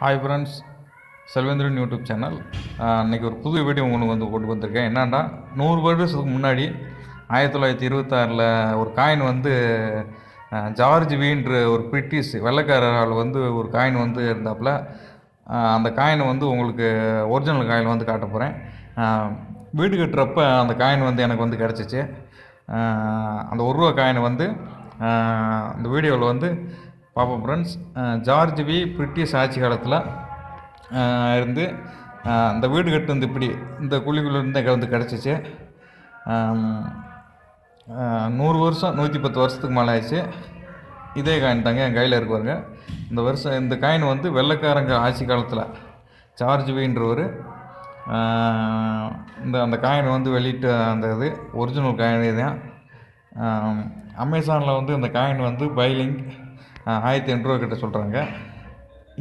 Hi friends, Selvendran YouTube channel. இன்றைக்கி ஒரு புது வீடியோ உங்களுக்கு கொண்டு வந்திருக்கேன். என்னென்னா, 100 வருடத்துக்கு முன்னாடி 1926 ஒரு காயின் ஜார்ஜ் வீன்ற ஒரு பிரிட்டிஷ் வெள்ளைக்காரரால் ஒரு காயின் இருந்தாப்புல. அந்த காயினை உங்களுக்கு ஒரிஜினல் காயின் காட்ட போகிறேன். வீடு கட்டுறப்ப அந்த காயின் எனக்கு கிடச்சிச்சு. அந்த ₹1 காயினை இந்த வீடியோவில் பார்ப்போம் ஃப்ரெண்ட்ஸ். ஜார்ஜ் வி பிரிட்டிஷ் ஆட்சி காலத்தில் இருந்து இந்த வீடு கட்டு இப்படி இந்த குழிக்குள்ளேருந்து கிடச்சிச்சு. 100 வருஷம் 110 வருஷத்துக்கு மேலே ஆயிடுச்சு. இதே காயின் தாங்க என் கையில் இருக்குவாங்க. இந்த காயின் வெள்ளைக்காரங்க ஆட்சி காலத்தில் ஜார்ஜ் வீன்றவர் அந்த காயின் வெளியிட்டு அந்த இது ஒரிஜினல் காயின் தான். அமேசானில் இந்த காயின் பைலிங் ₹1800 கிட்ட சொல்கிறாங்க.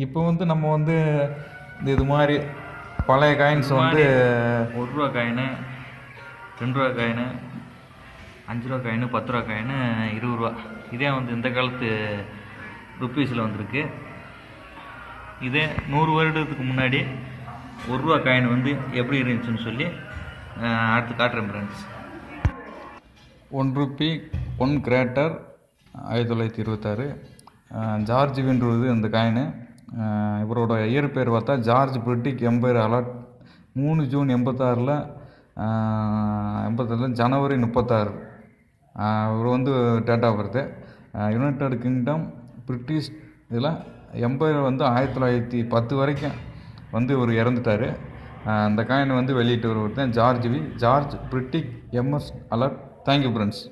இப்போ நம்ம இது மாதிரி பழைய coins ₹1 coin, ₹2 coin, ₹5 coin, ₹10 coin, ₹20 இதே இந்த காலத்து ருப்பீஸில் வந்திருக்கு. இதே 100 வருடத்துக்கு முன்னாடி ₹1 காயின் எப்படி இருந்துச்சுன்னு சொல்லி அடுத்து காட்டுறேன் ஃப்ரெண்ட்ஸ். ₹1 1 கிரேட்டர் 1926. ஜார்ஜ் வின்றது இந்த காயின். இவரோட இயற்பெயர் பார்த்தா George British empire alert. 3 June 86 ஜனவரி 36 இவர் date of birth. United kingdom British இதில் எம்பையர் 1910 வரைக்கும் இவர் இறந்துட்டார். இந்த காயின் வெளியிட்டு வருவது தான் ஜார்ஜ் பிரிட்டிஷ் எம்எஸ் அலர்ட். Thank you friends.